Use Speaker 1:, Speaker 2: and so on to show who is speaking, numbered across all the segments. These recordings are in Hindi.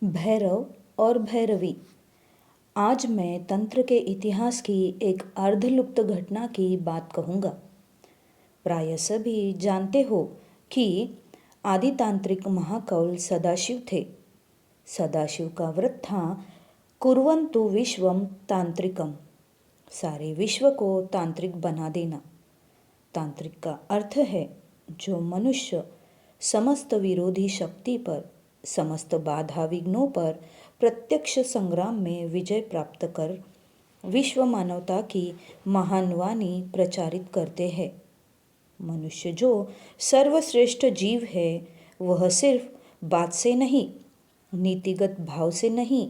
Speaker 1: भैरव और भैरवी। आज मैं तंत्र के इतिहास की एक अर्धलुप्त घटना की बात कहूँगा। प्राय सभी जानते हो कि आदितांत्रिक महाकौल सदाशिव थे। सदाशिव का व्रत था कुर्वन्तु विश्वम तांत्रिकम, सारे विश्व को तांत्रिक बना देना। तांत्रिक का अर्थ है जो मनुष्य समस्त विरोधी शक्ति पर, समस्त बाधा विघ्नों पर प्रत्यक्ष संग्राम में विजय प्राप्त कर विश्व मानवता की महान वाणी प्रचारित करते हैं। मनुष्य जो सर्वश्रेष्ठ जीव है, वह सिर्फ बात से नहीं, नीतिगत भाव से नहीं,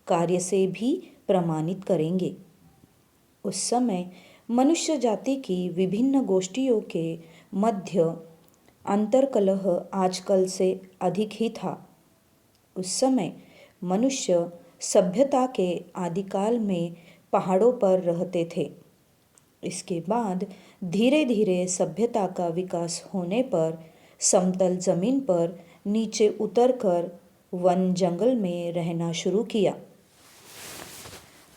Speaker 1: कार्य से भी प्रमाणित करेंगे। उस समय मनुष्य जाति की विभिन्न गोष्ठियों के मध्य अंतर्कलह आजकल से अधिक ही था। उस समय मनुष्य सभ्यता के आदिकाल में पहाड़ों पर रहते थे। इसके बाद धीरे धीरे सभ्यता का विकास होने पर समतल जमीन पर नीचे उतरकर वन जंगल में रहना शुरू किया।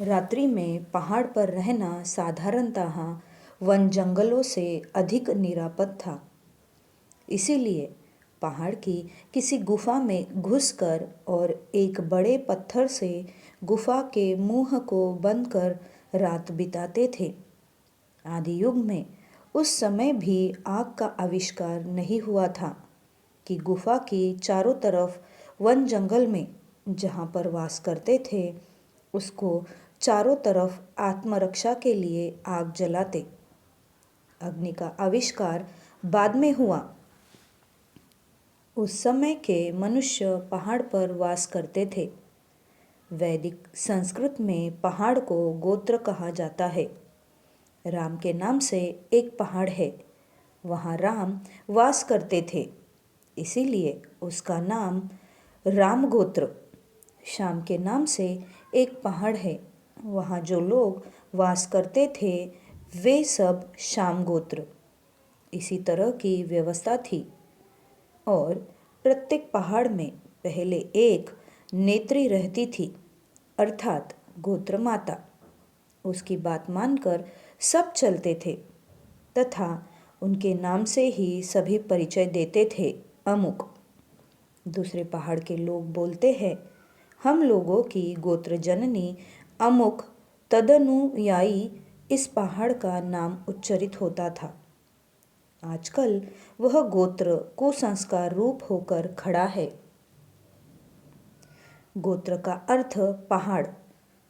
Speaker 1: रात्रि में पहाड़ पर रहना साधारणतः वन जंगलों से अधिक निरापद था। इसीलिए पहाड़ की किसी गुफा में घुसकर और एक बड़े पत्थर से गुफा के मुंह को बंद कर रात बिताते थे। आदि युग में उस समय भी आग का आविष्कार नहीं हुआ था कि गुफा की चारों तरफ वन जंगल में जहाँ पर वास करते थे, उसको चारों तरफ आत्मरक्षा के लिए आग जलाते। अग्नि का आविष्कार बाद में हुआ। उस समय के मनुष्य पहाड़ पर वास करते थे। वैदिक संस्कृत में पहाड़ को गोत्र कहा जाता है। राम के नाम से एक पहाड़ है, वहाँ राम वास करते थे, इसीलिए उसका नाम राम गोत्र। श्याम के नाम से एक पहाड़ है, वहाँ जो लोग वास करते थे वे सब श्याम गोत्र। इसी तरह की व्यवस्था थी और प्रत्येक पहाड़ में पहले एक नेत्री रहती थी, अर्थात गोत्र माता। उसकी बात मानकर सब चलते थे तथा उनके नाम से ही सभी परिचय देते थे। अमुक। दूसरे पहाड़ के लोग बोलते हैं, हम लोगों की गोत्र जननी अमुक तदनुयायी। इस पहाड़ का नाम उच्चरित होता था। आजकल वह गोत्र कुसंस्कार रूप होकर खड़ा है। गोत्र का अर्थ पहाड़।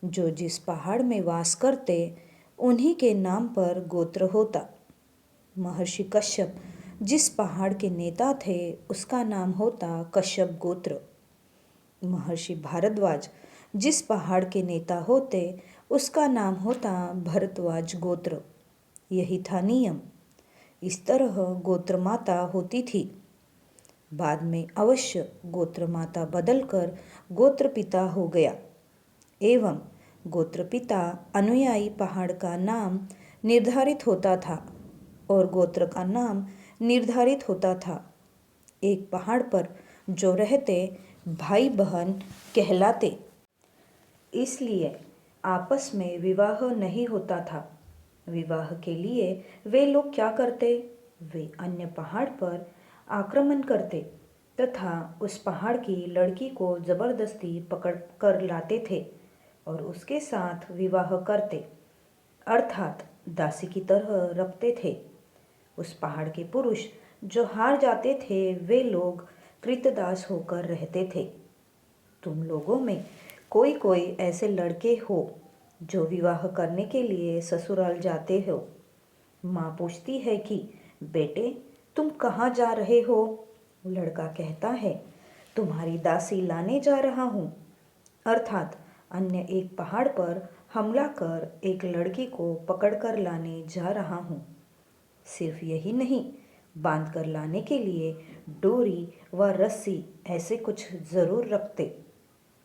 Speaker 1: जो जिस पहाड़ में वास करते उन्हीं के नाम पर गोत्र होता। महर्षि कश्यप जिस पहाड़ के नेता थे उसका नाम होता कश्यप गोत्र। महर्षि भारद्वाज जिस पहाड़ के नेता होते उसका नाम होता भरद्वाज गोत्र। यही था नियम। इस तरह गोत्र माता होती थी। बाद में अवश्य गोत्र माता बदलकर गोत्र पिता हो गया एवं गोत्र पिता अनुयायी पहाड़ का नाम निर्धारित होता था और गोत्र का नाम निर्धारित होता था। एक पहाड़ पर जो रहते भाई बहन कहलाते, इसलिए आपस में विवाह नहीं होता था। विवाह के लिए वे लोग क्या करते? वे अन्य पहाड़ पर आक्रमण करते तथा उस पहाड़ की लड़की को जबरदस्ती पकड़ कर लाते थे और उसके साथ विवाह करते, अर्थात दासी की तरह रखते थे। उस पहाड़ के पुरुष जो हार जाते थे वे लोग कृतदास होकर रहते थे। तुम लोगों में कोई कोई ऐसे लड़के हो जो विवाह करने के लिए ससुराल जाते हो। माँ पूछती है कि बेटे तुम कहाँ जा रहे हो? लड़का कहता है तुम्हारी दासी लाने जा रहा हूँ, अर्थात अन्य एक पहाड़ पर हमला कर एक लड़की को पकड़कर लाने जा रहा हूँ। सिर्फ यही नहीं, बांध कर लाने के लिए डोरी व रस्सी ऐसे कुछ जरूर रखते।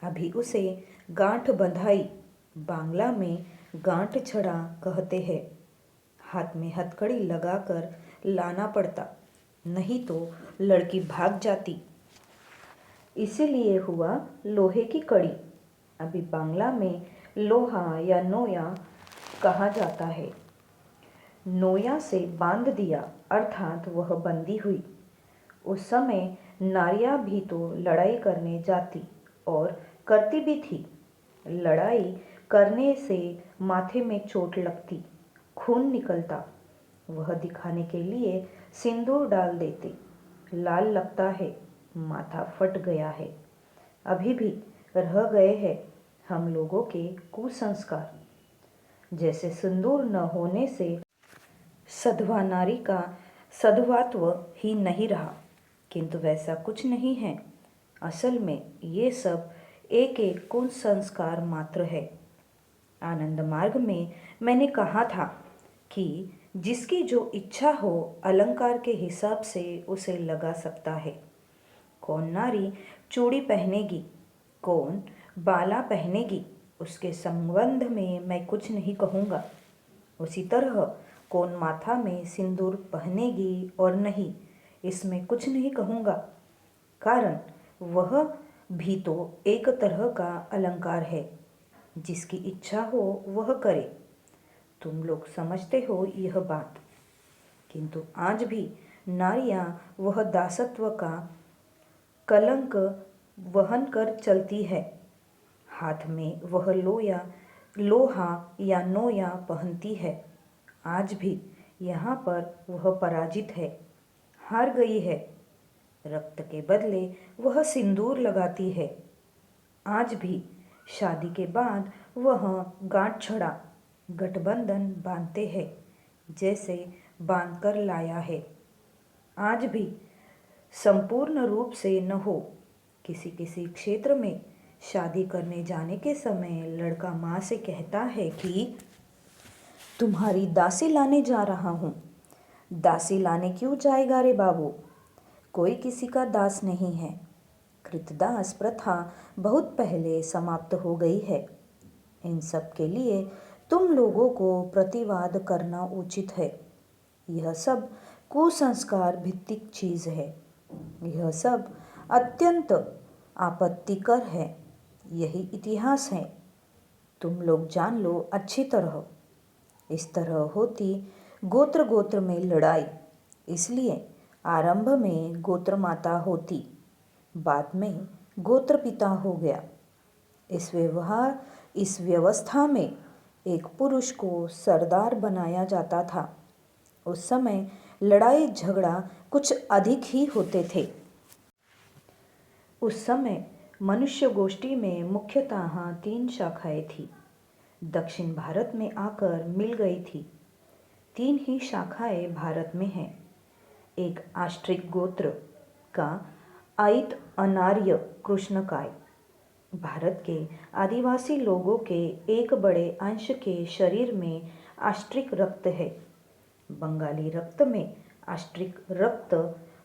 Speaker 1: अभी उसे गांठ बंधाई, बांग्ला में गांठ छड़ा कहते हैं। हाथ में हथकड़ी लगाकर लाना पड़ता, नहीं तो लड़की भाग जाती। इसीलिए हुआ लोहे की कड़ी। अभी बांग्ला में लोहा या नोया कहा जाता है। नोया से बांध दिया अर्थात वह बंदी हुई। उस समय नारियां भी तो लड़ाई करने जाती और करती भी थी। लड़ाई करने से माथे में चोट लगती, खून निकलता। वह दिखाने के लिए सिंदूर डाल देते, लाल लगता है, माथा फट गया है। अभी भी रह गए हैं हम लोगों के कुसंस्कार। जैसे सिंदूर न होने से सधवा नारी का सधवात्व ही नहीं रहा, किंतु वैसा कुछ नहीं है। असल में ये सब एक एक कुसंस्कार मात्र है। आनंद मार्ग में मैंने कहा था कि जिसकी जो इच्छा हो अलंकार के हिसाब से उसे लगा सकता है। कौन नारी चूड़ी पहनेगी, कौन बाला पहनेगी, उसके संबंध में मैं कुछ नहीं कहूँगा। उसी तरह कौन माथा में सिंदूर पहनेगी और नहीं, इसमें कुछ नहीं कहूँगा, कारण वह भी तो एक तरह का अलंकार है। जिसकी इच्छा हो वह करे। तुम लोग समझते हो यह बात। किंतु आज भी नारियां वह दासत्व का कलंक वहन कर चलती है। हाथ में वह लोहा या नोया पहनती है। आज भी यहाँ पर वह पराजित है, हार गई है। रक्त के बदले वह सिंदूर लगाती है। आज भी शादी के बाद वह गांठ छड़ा गठबंधन बांधते हैं, जैसे बांधकर लाया है। आज भी संपूर्ण रूप से न हो, किसी किसी क्षेत्र में शादी करने जाने के समय लड़का माँ से कहता है कि तुम्हारी दासी लाने जा रहा हूँ। दासी लाने क्यों जाएगा रे बाबू, कोई किसी का दास नहीं है। कृतदास प्रथा बहुत पहले समाप्त हो गई है। इन सब के लिए तुम लोगों को प्रतिवाद करना उचित है। यह सब कुसंस्कार भित्तिक चीज है। यह सब अत्यंत आपत्तिकर है। यही इतिहास है। तुम लोग जान लो अच्छी तरह। इस तरह होती गोत्र गोत्र में लड़ाई। इसलिए आरंभ में गोत्र माता होती, बाद में गोत्र पिता हो गया। इस व्यवस्था में एक पुरुष को सरदार बनाया जाता था। उस समय लड़ाई झगड़ा कुछ अधिक ही होते थे। उस समय मनुष्य गोष्ठी में मुख्यतः 3 शाखाएं थी। दक्षिण भारत में आकर मिल गई थी। 3 ही शाखाएं भारत में हैं। एक आष्ट्रिक गोत्र का आयत अनार्य कृष्णकाय। भारत के आदिवासी लोगों के एक बड़े अंश के शरीर में आष्ट्रिक रक्त है। बंगाली रक्त में आष्ट्रिक रक्त,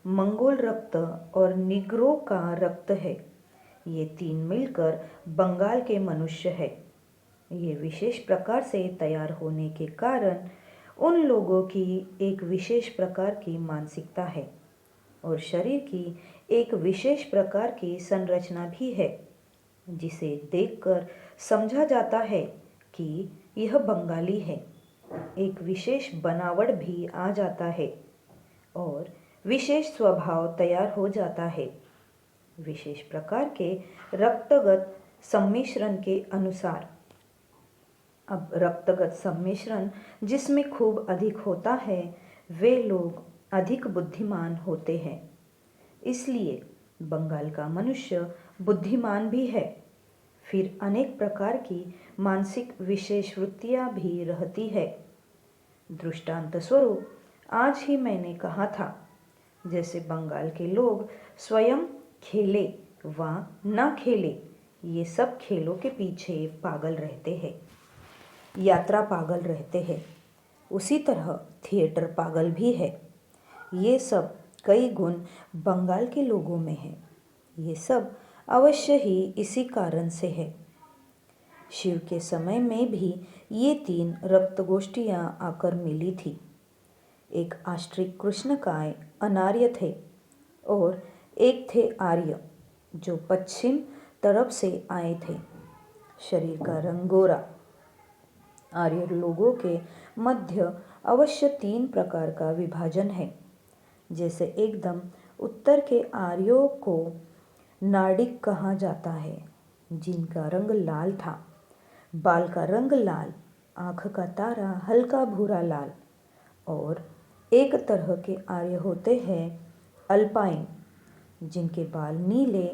Speaker 1: मंगोल रक्त और निग्रो का रक्त है। ये 3 मिलकर बंगाल के मनुष्य है। ये विशेष प्रकार से तैयार होने के कारण उन लोगों की एक विशेष प्रकार की मानसिकता है और शरीर की एक विशेष प्रकार की संरचना भी है, जिसे देखकर समझा जाता है कि यह बंगाली है। एक विशेष बनावट भी आ जाता है और विशेष स्वभाव तैयार हो जाता है। विशेष प्रकार के रक्तगत सम्मिश्रण के अनुसार। अब रक्तगत सम्मिश्रण जिसमें खूब अधिक होता है, वे लोग अधिक बुद्धिमान होते हैं। इसलिए बंगाल का मनुष्य बुद्धिमान भी है। फिर अनेक प्रकार की मानसिक विशेष वृत्तियाँ भी रहती है। दृष्टांत स्वरूप आज ही मैंने कहा था, जैसे बंगाल के लोग स्वयं खेले व न खेले, ये सब खेलों के पीछे पागल रहते हैं, यात्रा पागल रहते हैं। उसी तरह थिएटर पागल भी है। ये सब कई गुण बंगाल के लोगों में है। ये सब अवश्य ही इसी कारण से है। शिव के समय में भी ये 3 रक्त गोष्ठियाँ आकर मिली थी। एक आष्ट्रिक कृष्णकाय अनार्य थे और एक थे आर्य। जो पश्चिम तरफ से आए थे। शरीर का रंग गोरा। आर्य लोगों के मध्य अवश्य 3 प्रकार का विभाजन है। जैसे एकदम उत्तर के आर्यों को नार्डिक कहा जाता है, जिनका रंग लाल था। बाल का रंग लाल, आँख का तारा हल्का भूरा लाल। और एक तरह के आर्य होते हैं अल्पाइन, जिनके बाल नीले,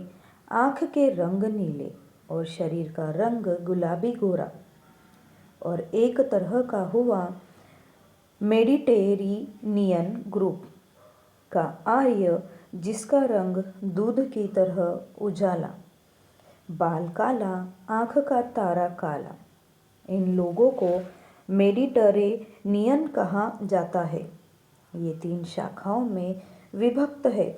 Speaker 1: आँख के रंग नीले और शरीर का रंग गुलाबी गोरा। और एक तरह का हुआ मेडिटेरेनियन ग्रुप का आर्य, जिसका रंग दूध की तरह उजाला, बाल काला, आँख का तारा काला। इन लोगों को मेडिटेरेनियन कहा जाता है। ये 3 शाखाओं में विभक्त है।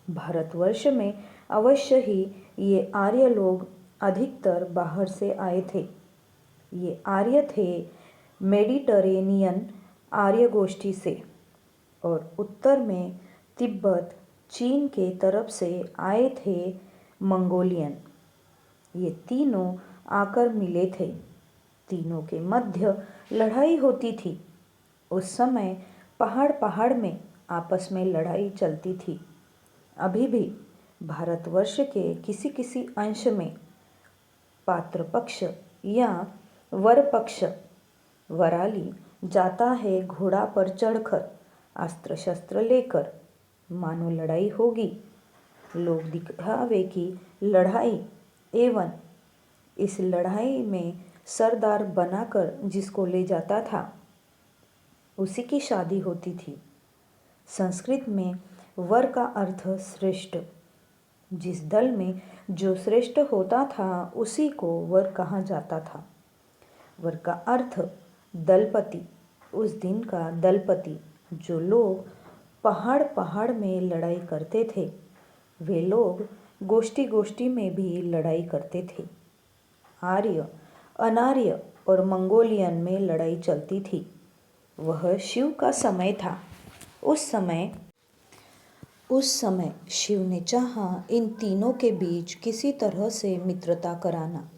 Speaker 1: भारतवर्ष में अवश्य ही ये आर्य लोग अधिकतर बाहर से आए थे। ये आर्य थे मेडिटेरेनियन आर्य गोष्ठी से, और उत्तर में तिब्बत, चीन के तरफ से आए थे मंगोलियन। ये तीनों आकर मिले थे। तीनों के मध्य लड़ाई होती थी। उस समय पहाड़ पहाड़ में आपस में लड़ाई चलती थी। अभी भी भारतवर्ष के किसी किसी अंश में पात्र पक्ष या वर पक्ष, वराली, जाता है घोड़ा पर चढ़कर, अस्त्र शस्त्र लेकर, मानो लड़ाई होगी। लोग दिखावे की लड़ाई एवं इस लड़ाई में सरदार बनाकर जिसको ले जाता था, उसी की शादी होती थी। संस्कृत में वर का अर्थ श्रेष्ठ। जिस दल में जो श्रेष्ठ होता था उसी को वर कहा जाता था। वर का अर्थ दलपति, उस दिन का दलपति। जो लोग पहाड़ पहाड़ में लड़ाई करते थे, वे लोग गोष्ठी गोष्ठी में भी लड़ाई करते थे। आर्य, अनार्य और मंगोलियन में लड़ाई चलती थी। वह शिव का समय था। उस समय शिव ने चाहा इन तीनों के बीच किसी तरह से मित्रता कराना।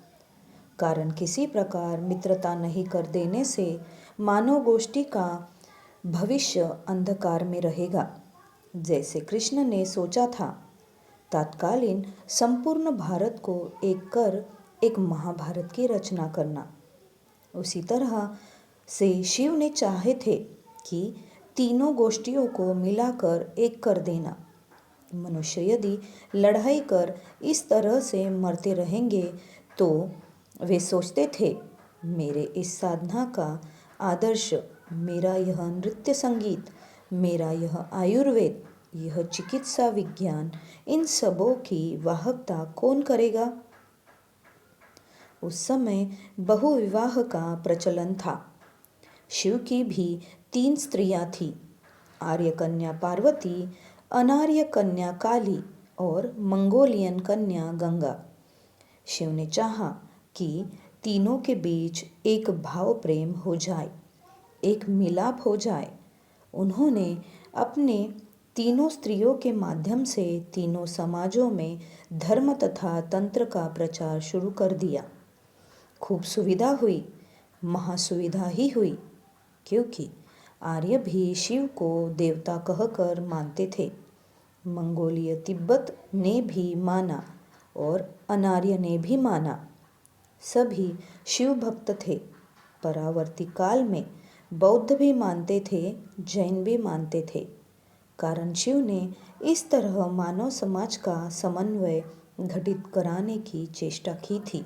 Speaker 1: कारण किसी प्रकार मित्रता नहीं कर देने से मानव गोष्ठी का भविष्य अंधकार में रहेगा। जैसे कृष्ण ने सोचा था तत्कालीन संपूर्ण भारत को एक कर एक महाभारत की रचना करना, उसी तरह से शिव ने चाहे थे कि तीनों गोष्ठियों को मिलाकर एक कर देना। मनुष्य यदि लड़ाई कर इस तरह से मरते रहेंगे तो वे सोचते थे मेरे इस साधना का आदर्श, मेरा यह नृत्य संगीत, मेरा यह आयुर्वेद, यह चिकित्सा विज्ञान, इन सबों की वाहकता कौन करेगा। उस समय बहुविवाह का प्रचलन था। शिव की भी 3 स्त्रियां थीं, आर्य कन्या पार्वती, अनार्य कन्या काली और मंगोलियन कन्या गंगा। शिव ने चाहा कि तीनों के बीच एक भाव प्रेम हो जाए, एक मिलाप हो जाए। उन्होंने अपने तीनों स्त्रियों के माध्यम से तीनों समाजों में धर्म तथा तंत्र का प्रचार शुरू कर दिया। खूब सुविधा हुई, महासुविधा ही हुई, क्योंकि आर्य भी शिव को देवता कहकर मानते थे। मंगोलिय तिब्बत ने भी माना और अनार्य ने भी माना। सभी शिव भक्त थे। परावर्ती काल में बौद्ध भी मानते थे, जैन भी मानते थे। कारण शिव ने इस तरह मानव समाज का समन्वय घटित कराने की चेष्टा की थी।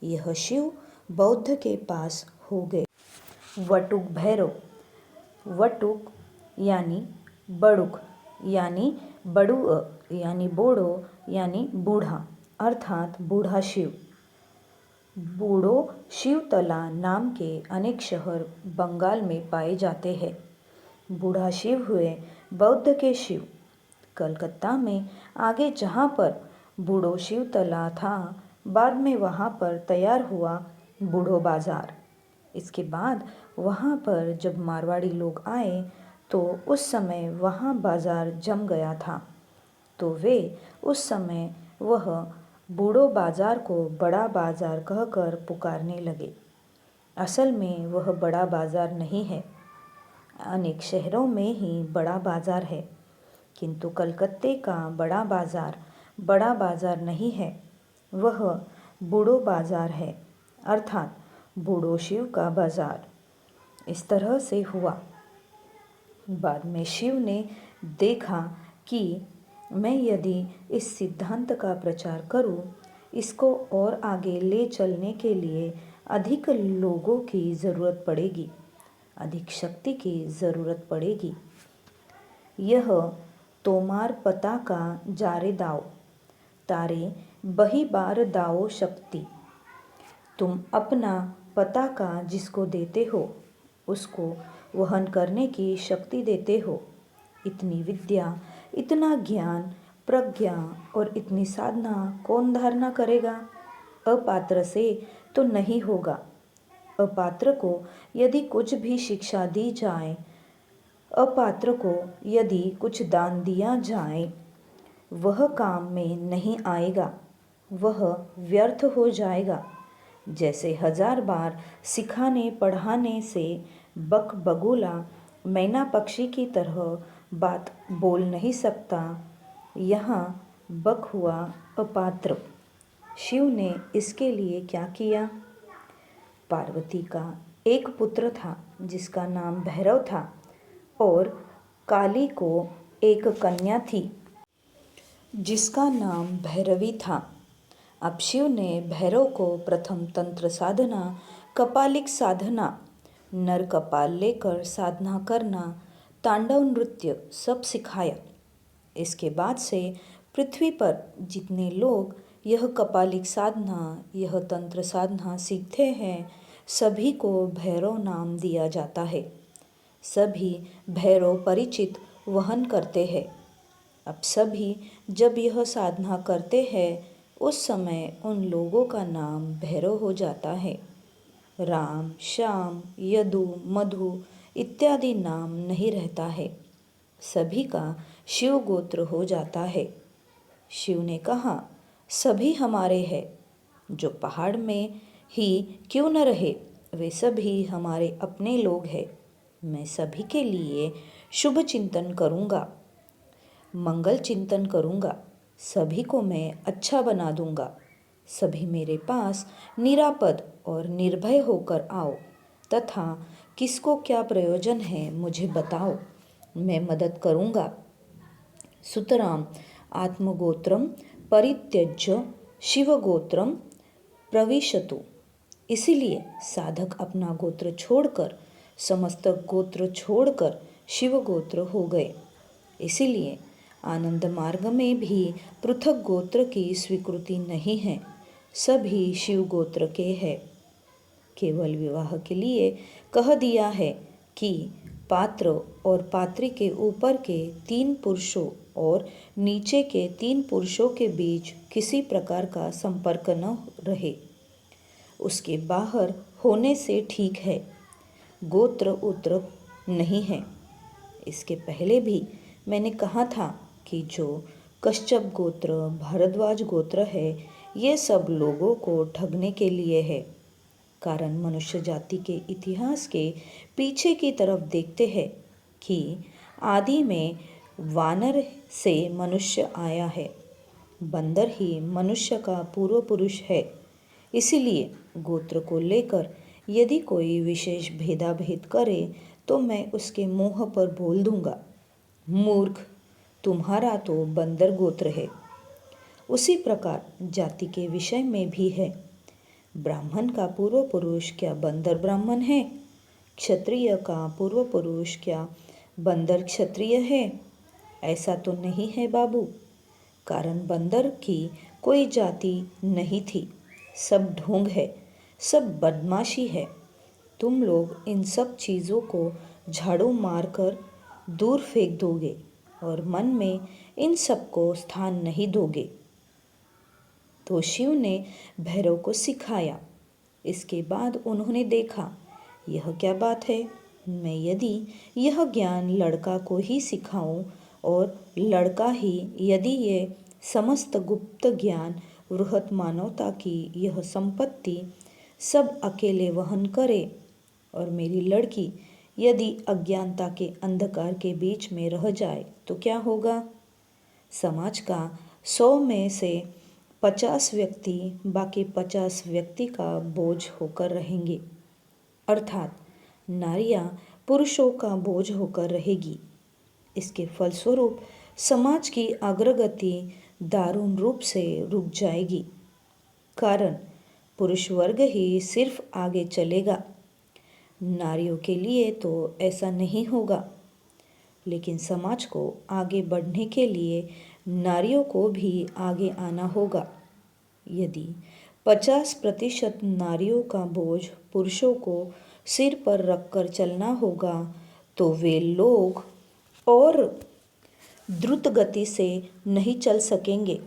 Speaker 1: यह शिव बौद्ध के पास हो गए। वटुक भैरव, वटुक यानी बड़ुक यानी बड़ुअ यानी बोड़ो यानी बूढ़ा, अर्थात बूढ़ा शिव। बूढ़ो शिवतला नाम के अनेक शहर बंगाल में पाए जाते हैं। बूढ़ा शिव हुए बौद्ध के शिव। कलकत्ता में आगे जहाँ पर बूढ़ो शिवतला था, बाद में वहाँ पर तैयार हुआ बूढ़ो बाजार। इसके बाद वहाँ पर जब मारवाड़ी लोग आए तो उस समय वहाँ बाजार जम गया था। तो वे उस समय वह बूढ़ो बाजार को बड़ा बाजार कहकर पुकारने लगे। असल में वह बड़ा बाजार नहीं है। अनेक शहरों में ही बड़ा बाजार है, किंतु कलकत्ते का बड़ा बाजार नहीं है। वह बूढ़ो बाजार है, अर्थात बूढ़ो शिव का बाजार। इस तरह से हुआ। बाद में शिव ने देखा कि मैं यदि इस सिद्धांत का प्रचार करूं, इसको और आगे ले चलने के लिए अधिक लोगों की ज़रूरत पड़ेगी, अधिक शक्ति की ज़रूरत पड़ेगी। यह तोमार पता का जारे दाओ, तारे बही बार दाओ शक्ति। तुम अपना पता का जिसको देते हो, उसको वहन करने की शक्ति देते हो। इतनी विद्या, इतना ज्ञान, प्रज्ञा और इतनी साधना कौन धारणा करेगा? अपात्र से तो नहीं होगा। अपात्र को यदि कुछ भी शिक्षा दी जाए, अपात्र को यदि कुछ दान दिया जाए, वह काम में नहीं आएगा, वह व्यर्थ हो जाएगा। जैसे 1000 बार सिखाने पढ़ाने से बगुला मैना पक्षी की तरह बात बोल नहीं सकता, यहाँ बक हुआ अपात्र। शिव ने इसके लिए क्या किया? पार्वती का एक पुत्र था जिसका नाम भैरव था, और काली को एक कन्या थी जिसका नाम भैरवी था। अब शिव ने भैरव को प्रथम तंत्र साधना, कपालिक साधना, नर कपाल लेकर साधना करना, तांडव नृत्य सब सिखाया। इसके बाद से पृथ्वी पर जितने लोग यह कपालिक साधना, यह तंत्र साधना सीखते हैं, सभी को भैरव नाम दिया जाता है। सभी भैरव परिचित वहन करते हैं। अब सभी जब यह साधना करते हैं, उस समय उन लोगों का नाम भैरव हो जाता है। राम, श्याम, यदु, मधु इत्यादि नाम नहीं रहता है। सभी का शिव गोत्र हो जाता है। शिव ने कहा, सभी हमारे हैं। जो पहाड़ में ही क्यों न रहे, वे सभी हमारे अपने लोग हैं। मैं सभी के लिए शुभ चिंतन करूँगा, मंगल चिंतन करूँगा। सभी को मैं अच्छा बना दूँगा। सभी मेरे पास निरापद और निर्भय होकर आओ, तथा किसको क्या प्रयोजन है मुझे बताओ, मैं मदद करूँगा। सुतराम आत्मगोत्रम परित्यज्य शिवगोत्रम प्रविशतु। इसीलिए साधक अपना गोत्र छोड़कर, समस्त गोत्र छोड़कर शिव गोत्र हो गए। इसीलिए आनंद मार्ग में भी पृथक गोत्र की स्वीकृति नहीं है, सभी शिव गोत्र के हैं। केवल विवाह के लिए कह दिया है कि पात्र और पात्री के ऊपर के 3 पुरुषों और नीचे के 3 पुरुषों के बीच किसी प्रकार का संपर्क न रहे, उसके बाहर होने से ठीक है। गोत्र उत्र नहीं है। इसके पहले भी मैंने कहा था कि जो कश्यप गोत्र, भारद्वाज गोत्र है, ये सब लोगों को ठगने के लिए है। कारण मनुष्य जाति के इतिहास के पीछे की तरफ देखते हैं कि आदि में वानर से मनुष्य आया है। बंदर ही मनुष्य का पूर्व पुरुष है। इसीलिए गोत्र को लेकर यदि कोई विशेष भेदाभेद करे तो मैं उसके मुंह पर बोल दूंगा, मूर्ख, तुम्हारा तो बंदर गोत्र है। उसी प्रकार जाति के विषय में भी है। ब्राह्मण का पूर्व पुरुष क्या बंदर ब्राह्मण है? क्षत्रिय का पूर्व पुरुष क्या बंदर क्षत्रिय है? ऐसा तो नहीं है बाबू। कारण बंदर की कोई जाति नहीं थी, सब ढोंग है, सब बदमाशी है। तुम लोग इन सब चीज़ों को झाड़ू मारकर दूर फेंक दोगे और मन में इन सब को स्थान नहीं दोगे। तो शिव ने भैरव को सिखाया। इसके बाद उन्होंने देखा, यह क्या बात है? मैं यदि यह ज्ञान लड़का को ही सिखाऊं और लड़का ही यदि ये समस्त गुप्त ज्ञान वृहत मानवता की यह संपत्ति सब अकेले वहन करे और मेरी लड़की यदि अज्ञानता के अंधकार के बीच में रह जाए तो क्या होगा? समाज का 100 में से 50 व्यक्ति बाकी 50 व्यक्ति का बोझ होकर रहेंगे, अर्थात नारियां पुरुषों का बोझ होकर रहेगी। इसके फलस्वरूप समाज की अग्रगति दारुण रूप से रुक जाएगी, कारण पुरुष वर्ग ही सिर्फ आगे चलेगा। नारियों के लिए तो ऐसा नहीं होगा, लेकिन समाज को आगे बढ़ने के लिए नारियों को भी आगे आना होगा। यदि 50% नारियों का बोझ पुरुषों को सिर पर रखकर चलना होगा तो वे लोग और द्रुत गति से नहीं चल सकेंगे।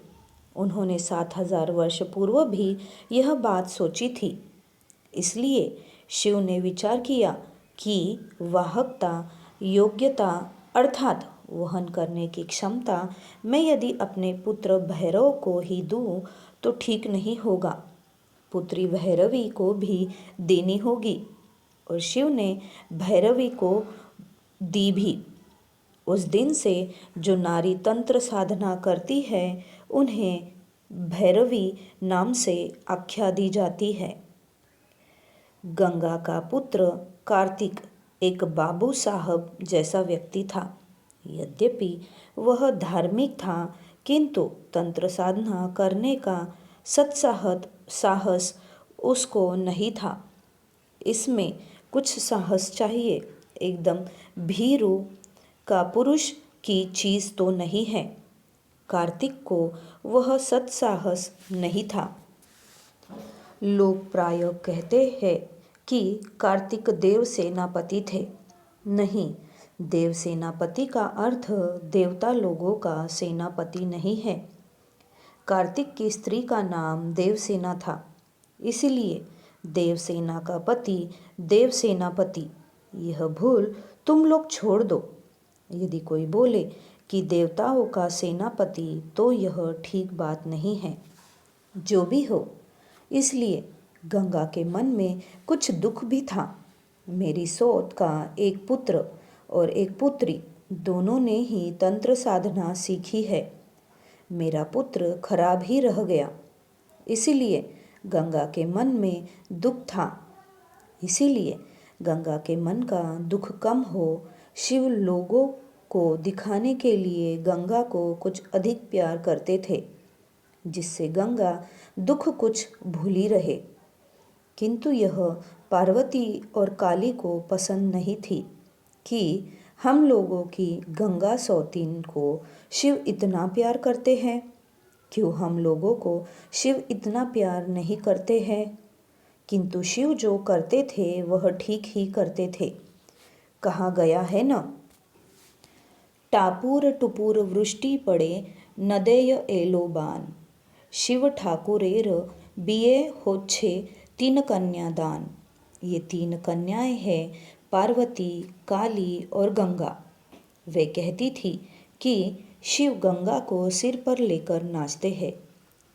Speaker 1: उन्होंने 7000 वर्ष पूर्व भी यह बात सोची थी। इसलिए शिव ने विचार किया कि वाहकता, योग्यता अर्थात वहन करने की क्षमता मैं यदि अपने पुत्र भैरव को ही दूं तो ठीक नहीं होगा, पुत्री भैरवी को भी देनी होगी। और शिव ने भैरवी को दी भी। उस दिन से जो नारी तंत्र साधना करती है उन्हें भैरवी नाम से आख्या दी जाती है। गंगा का पुत्र कार्तिक एक बाबू साहब जैसा व्यक्ति था। यद्यपि वह धार्मिक था, किंतु तंत्र साधना करने का साहस उसको नहीं था। इसमें कुछ साहस चाहिए, एकदम भीरू का पुरुष की चीज तो नहीं है। कार्तिक को वह सत्साहस नहीं था। लोग प्रायः कहते हैं कि कार्तिक देव सेनापति थे। नहीं, देव सेनापति का अर्थ देवता लोगों का सेनापति नहीं है। कार्तिक की स्त्री का नाम देवसेना था, इसलिए देवसेना का पति देव सेनापति। यह भूल तुम लोग छोड़ दो। यदि कोई बोले कि देवताओं का सेनापति तो यह ठीक बात नहीं है। जो भी हो, इसलिए गंगा के मन में कुछ दुख भी था। मेरी सौत का एक पुत्र और एक पुत्री दोनों ने ही तंत्र साधना सीखी है। मेरा पुत्र खराब ही रह गया, इसीलिए गंगा के मन में दुख था। इसीलिए गंगा के मन का दुख कम हो, शिव लोगों को दिखाने के लिए गंगा को कुछ अधिक प्यार करते थे, जिससे गंगा दुख कुछ भूली रहे। किंतु यह पार्वती और काली को पसंद नहीं थी कि हम लोगों की गंगा सौतीन को शिव इतना प्यार करते हैं। क्यों हम लोगों को शिव इतना प्यार नहीं करते हैं? किंतु शिव जो करते थे वह ठीक ही करते थे। कहा गया है न, टापुर टुपुर वृष्टि पड़े नदेय एलो बान, शिव ठाकुरेर बिये होच्छे 3 कन्यादान। ये 3 कन्याएं हैं पार्वती, काली और गंगा। वे कहती थी कि शिव गंगा को सिर पर लेकर नाचते हैं।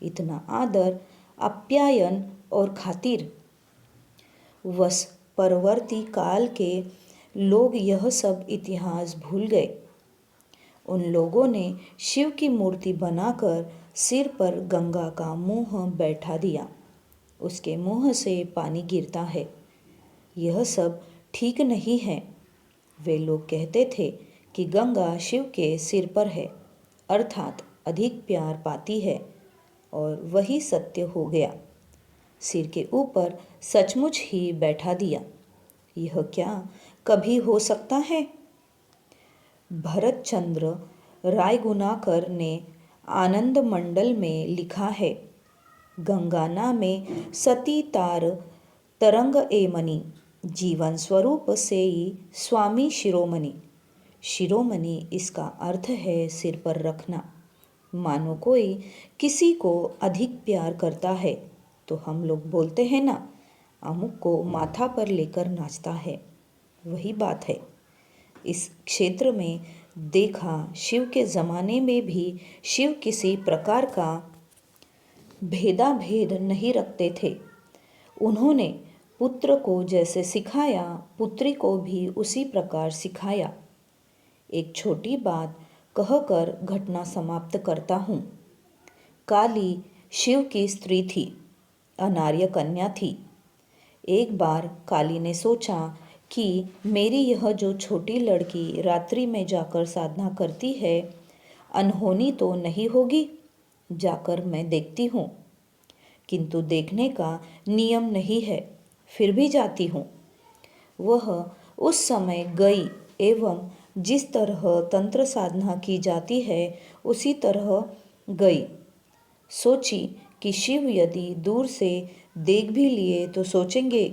Speaker 1: इतना आदर, आप्यायन और खातिर। वस परवर्ती काल के लोग यह सब इतिहास भूल गए। उन लोगों ने शिव की मूर्ति बनाकर सिर पर गंगा का मुंह बैठा दिया। उसके मुंह से पानी गिरता है। यह सब ठीक नहीं है। वे लोग कहते थे कि गंगा शिव के सिर पर है, अर्थात अधिक प्यार पाती है, और वही सत्य हो गया। सिर के ऊपर सचमुच ही बैठा दिया। यह क्या कभी हो सकता है? भरत चंद्र रायगुनाकर ने आनंद मंडल में लिखा है, गंगा नामे सती तार तरंग एमनी, जीवन स्वरूप से ही स्वामी शिरोमणि। शिरोमणि इसका अर्थ है सिर पर रखना। मानो कोई किसी को अधिक प्यार करता है तो हम लोग बोलते हैं ना, अमुक को माथा पर लेकर नाचता है। वही बात है। इस क्षेत्र में देखा शिव के ज़माने में भी शिव किसी प्रकार का भेदाभेद नहीं रखते थे। उन्होंने पुत्र को जैसे सिखाया, पुत्री को भी उसी प्रकार सिखाया। एक छोटी बात कहकर घटना समाप्त करता हूँ। काली शिव की स्त्री थी, अनार्य कन्या थी। एक बार काली ने सोचा कि मेरी यह जो छोटी लड़की रात्रि में जाकर साधना करती है, अनहोनी तो नहीं होगी, जाकर मैं देखती हूँ। किंतु देखने का नियम नहीं है, फिर भी जाती हूँ। वह उस समय गई एवं जिस तरह तंत्र साधना की जाती है उसी तरह गई। सोची कि शिव यदि दूर से देख भी लिए तो सोचेंगे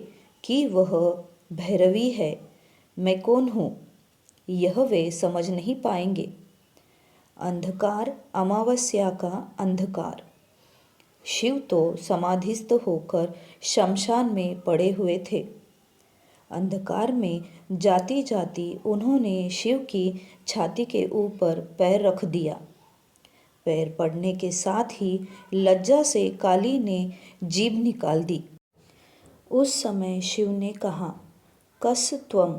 Speaker 1: कि वह भैरवी है, मैं कौन हूँ, यह वे समझ नहीं पाएंगे। अंधकार, अमावस्या का अंधकार। शिव तो समाधिस्थ होकर शमशान में पड़े हुए थे। अंधकार में जाती जाती उन्होंने शिव की छाती के ऊपर पैर रख दिया। पैर पड़ने के साथ ही लज्जा से काली ने जीभ निकाल दी। उस समय शिव ने कहा, कस त्वं,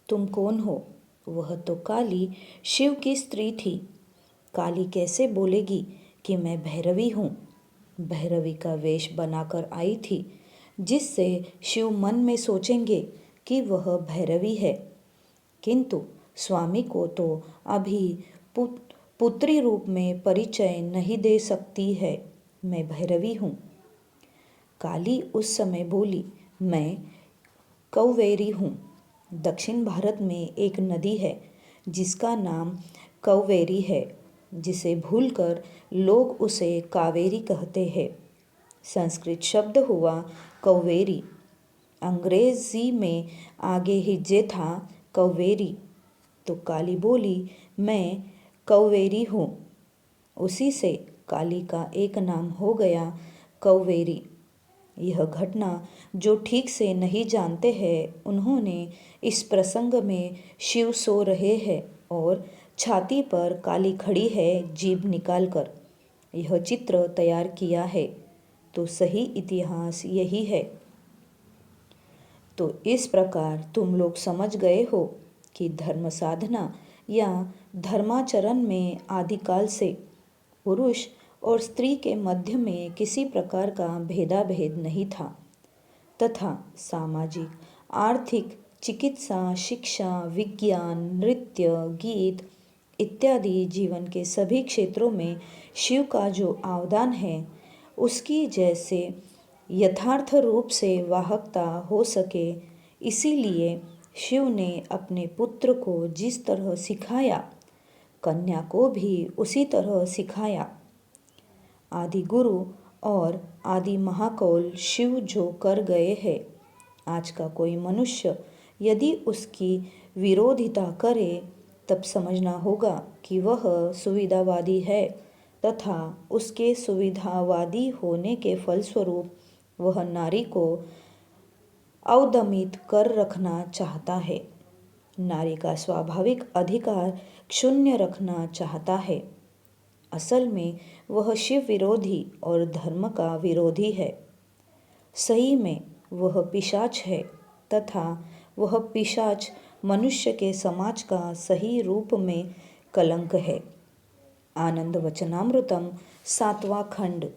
Speaker 1: तुम कौन हो? वह तो काली शिव की स्त्री थी। काली कैसे बोलेगी कि मैं भैरवी हूँ? भैरवी का वेश बनाकर आई थी, जिससे शिव मन में सोचेंगे कि वह भैरवी है। किंतु स्वामी को तो अभी पुत्री रूप में परिचय नहीं दे सकती है, मैं भैरवी हूँ। काली उस समय बोली, मैं कौवेरी हूँ। दक्षिण भारत में एक नदी है जिसका नाम कौवेरी है, जिसे भूलकर लोग उसे कावेरी कहते हैं। संस्कृत शब्द हुआ कौवेरी, अंग्रेजी में आगे हिज्जे था कौवेरी। तो काली बोली, मैं कौवेरी हूँ। उसी से काली का एक नाम हो गया कौवेरी। यह घटना जो ठीक से नहीं जानते हैं, उन्होंने इस प्रसंग में शिव सो रहे हैं और छाती पर काली खड़ी है जीभ निकालकर, यह चित्र तैयार किया है। तो सही इतिहास यही है। तो इस प्रकार तुम लोग समझ गए हो कि धर्म साधना या धर्माचरण में आदिकाल से पुरुष और स्त्री के मध्य में किसी प्रकार का भेदाभेद नहीं था, तथा सामाजिक, आर्थिक, चिकित्सा, शिक्षा, विज्ञान, नृत्य, गीत इत्यादि जीवन के सभी क्षेत्रों में शिव का जो अवदान है, उसकी जैसे यथार्थ रूप से वाहकता हो सके, इसीलिए शिव ने अपने पुत्र को जिस तरह सिखाया, कन्या को भी उसी तरह सिखाया। आदि गुरु और आदि महाकौल शिव जो कर गए हैं, आज का कोई मनुष्य यदि उसकी विरोधिता करे तब समझना होगा कि वह सुविधावादी है, तथा उसके सुविधावादी होने के फलस्वरूप वह नारी को अवदमित कर रखना चाहता है, नारी का स्वाभाविक अधिकार क्षुण्ण रखना चाहता है। असल में वह शिव विरोधी और धर्म का विरोधी है। सही में वह पिशाच है, तथा वह पिशाच मनुष्य के समाज का सही रूप में कलंक है। आनंद वचनामृतम 7वां खंड।